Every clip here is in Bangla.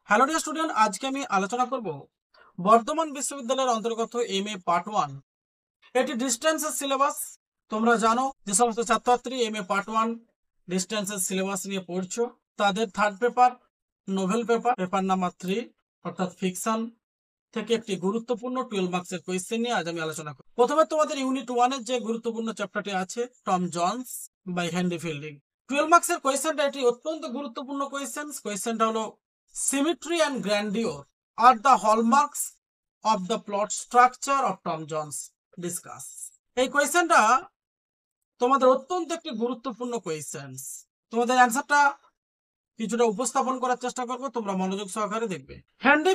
হ্যালো ডিয়ার স্টুডেন্ট, আজকে আমি আলোচনা করব বর্ধমান বিশ্ববিদ্যালয়ের অন্তর্গত এমএ পার্ট 1। এটি ডিস্টেন্সের সিলেবাস। তোমরা জানো যে সমস্ত ছাত্রছাত্রী এমএ পার্ট 1 ডিস্টেন্সের সিলেবাস নিয়ে পড়ছো, তাদের third paper novel paper number 3 অর্থাৎ ফিকশন থেকে একটি গুরুত্বপূর্ণ 12 মার্কসের কোয়েশ্চেন নিয়ে আজ আমি আলোচনা করব। প্রথমে তোমাদের ইউনিট 1 এর যে গুরুত্বপূর্ণ চ্যাপ্টারটি আছে Tom Jones by Henry Fielding. 12 মার্কসের কোয়েশ্চেনটা এটি অত্যন্ত গুরুত্বপূর্ণ কোয়েশ্চেনটা হলো symmetry and grandeur are the hallmarks of the plot structure of Tom Jones. Discuss. এই কোয়েশ্চেনটা তোমাদের অত্যন্ত একটি গুরুত্বপূর্ণ কোয়েশ্চেন। তোমাদের অ্যান্সারটা কিছুটা উপস্থাপন করার চেষ্টা করব, তোমরা মনোযোগ সহকারে দেখবে। Henry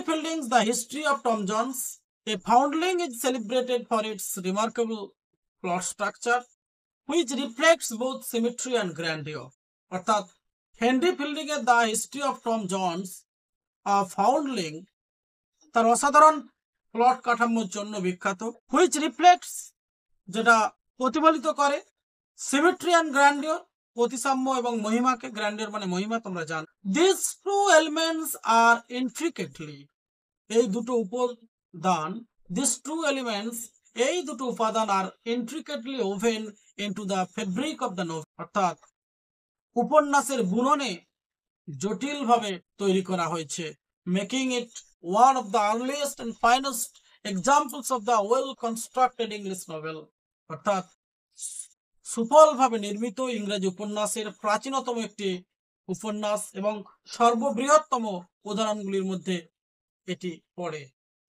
Fielding's The History of Tom Jones. A foundling is celebrated for its remarkable plot structure, which reflects both symmetry and grandeur. অর্থাৎ হেনরি ফিল্ডিং এর the history of Tom Jones foundling তার অসাধারণ প্লট কাঠামোর জন্য বিখ্যাত, হুইচ রিফ্লেক্টস যেটা প্রতিফলিত করে সিমেট্রি অ্যান্ড গ্র্যান্ডিওর প্রতিসাম্য এবং মহিমাকে। গ্র্যান্ডিওর মানে মহিমা, তোমরা জানো। This two elements are intricately, এই দুটো উপাদান are intricately woven into the fabric of the novel, অর্থাৎ উপন্যাসের বুননে জটিলভাবে তৈরি করা হয়েছে, making it one of the earliest and finest examples of the well constructed English novel. অর্থাৎ সুফলভাবে নির্মিত ইংরেজি উপন্যাসের প্রাচীনতম একটি উপন্যাস এবং সর্ববৃহত্তম উদাহরণগুলির মধ্যে এটি পড়ে।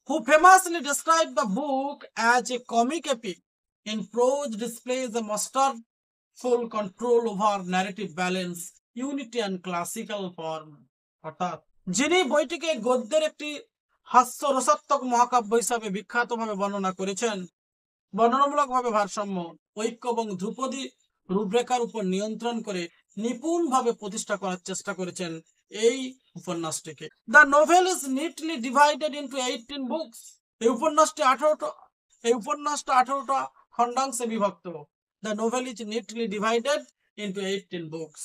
Who famously described the book as a comic epic in prose, displays a masterful control over narrative balance, unity and classical form. অর্থাৎ যিনি বইটিকে গদ্যের একটি হাস্যরসাত্মক মহাকাব্য হিসাবে বিখ্যাতভাবে বর্ণনা করেছেন, বর্ণনামূলকভাবে ভারসাম্য, ঐক্য এবং ধ্রুপদী রূপরেখার উপর নিয়ন্ত্রণ করে নিপুণভাবে প্রতিষ্ঠা করার চেষ্টা করেছেন এই উপন্যাসটিকে। The novel is neatly divided into 18 books. এই উপন্যাসটা 18টা খণ্ডাংশে বিভক্ত। The novel is neatly divided into 18 books,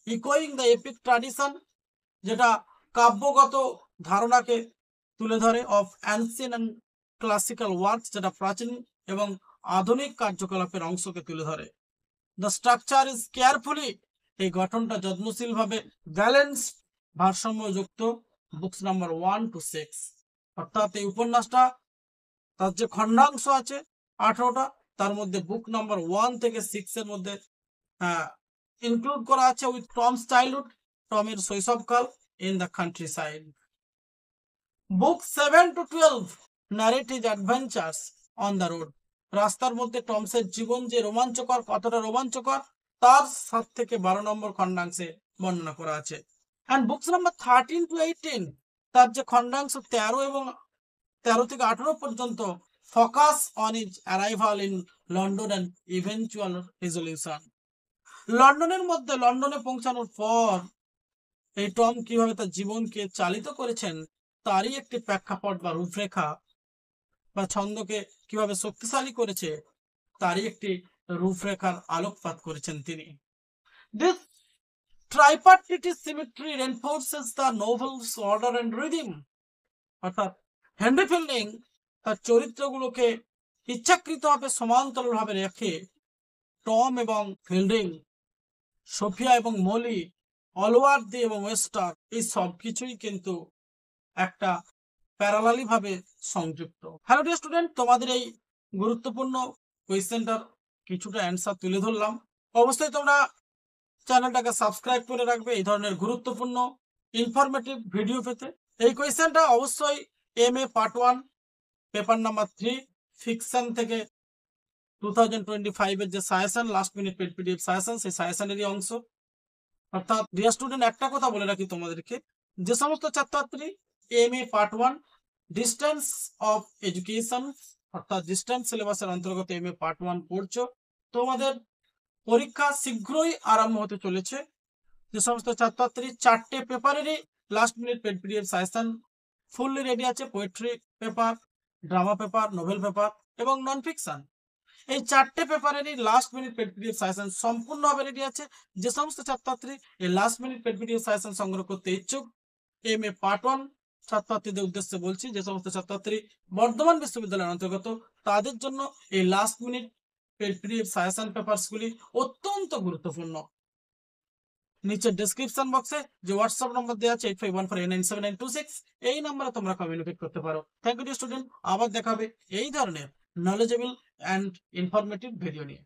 ইকোয়িং দ্য এপিক ট্র্যাডিশন, যেটা কাব্যগত ধারণাকে তুলে ধরে, of ancient and classical works, যেটা প্রাচীন এবং আধুনিক কার্যকলাপের অংশকে তুলে ধরে। দ্য স্ট্রাকচার ইজ কেয়ারফুলি, এই গঠনটা যত্নশীলভাবে ব্যালেন্স, ভারসাম্যযুক্ত, বুকস নাম্বার 1 to 6। অর্থাৎ এই উপন্যাসটা তার যে খণ্ডাংশ আছে 18টা, তার মধ্যে বুক নাম্বার 1 থেকে 6 এর মধ্যে ইনক্লুড করা আছে উইথ টমস চাইল্ডহুড, টমের শৈশবকাল in the countryside. Book 7 to 12 narrate his adventures on the road, রাস্তার মধ্যে টমসের জীবন যে রোমাঞ্চকর, কতটা রোমাঞ্চকর তার 7 থেকে 12 নম্বর খণ্ডাংশে বর্ণনা করা আছে। অ্যান্ড বুকস নাম্বার 13 to 18, তার যে খণ্ডাংশ 13 থেকে 18 পর্যন্ত, focus on his arrival in London and eventual resolution. লন্ডনে পৌঁছানোর পর এই টম কিভাবে তার জীবনকে চালিত করেছেন তারই একটি প্রেক্ষাপট বা রূপরেখা বা ছন্দকে কিভাবে শক্তিশালী করেছে তারই একটি রূপরেখার আলোকপাত করেছেন তিনি। This tripartite symmetry reinforces the novel's order and rhythm. অর্থাৎ হেনরি ফিল্ডিং তার চরিত্রগুলোকে ইচ্ছাকৃতভাবে সমান্তরালভাবে রেখে টম এবং ফিল্ডিং, সোফিয়া এবং মলি, অলওয়ার্দি এবং ওয়েস্টার, এই সব কিছুই কিন্তু একটা প্যারালালি ভাবে সংযুক্ত। হ্যালো ডিয়ার স্টুডেন্ট, তোমাদের এই গুরুত্বপূর্ণ কোয়েশ্চেনটার কিছুটা অ্যান্সার তুলে ধরলাম। অবশ্যই তোমরা চ্যানেলটাকে সাবস্ক্রাইব করে রাখবে এই ধরনের গুরুত্বপূর্ণ ইনফরমেটিভ ভিডিও পেতে। এই কোয়েশ্চেনটা অবশ্যই MA part 1 paper number 3 fiction থেকে 2025 এর যে suggestion, last minute PDF suggestion, সেই সাজেশনেরই অংশ। অর্থাৎ ডিয়ার স্টুডেন্ট, একটা কথা বলে রাখি তোমাদেরকে, যে সমস্ত ছাত্রছাত্রী MA part 1 distance of education অর্থাৎ ডিস্টেন্স সিলেবাসের অন্তর্গত এমএ পার্ট 1 পড়ছো, তোমাদের পরীক্ষা শীঘ্রই আরম্ভ হতে চলেছে। যে সমস্ত ছাত্রছাত্রী 4টে পেপারেরই last minute PDF suggestion fully ready আছে, poetry paper, drama paper, novel paper এবং নন ফিকশন, এই 4টে পেপারেরই last minute paid PDF suggestion সম্পূর্ণভাবে রেডি আছে। যে সমস্ত ছাত্রছাত্রী এই last minute paid PDF suggestion সংগ্রহ করতে ইচ্ছুক, MA পার্ট 1 ছাত্রছাত্রীদের উদ্দেশ্যে বলছি, যে সমস্ত ছাত্রছাত্রী বর্ধমান বিশ্ববিদ্যালয়ের অন্তর্গত, তাদের জন্য এই last minute paid PDF suggestion পেপারসগুলি অত্যন্ত গুরুত্বপূর্ণ। নিচে ডেসক্রিপশন বক্সে যে হোয়াটসঅ্যাপ নম্বর দেওয়া আছে 8514897926, এই নম্বরে তোমরা কমিউনিকেট করতে পারো। থ্যাংক ইউ স্টুডেন্ট, আবার দেখাবে এই ধরনের নলেজেবল অ্যান্ড ইনফরমেটিভ ভিডিও নিয়ে।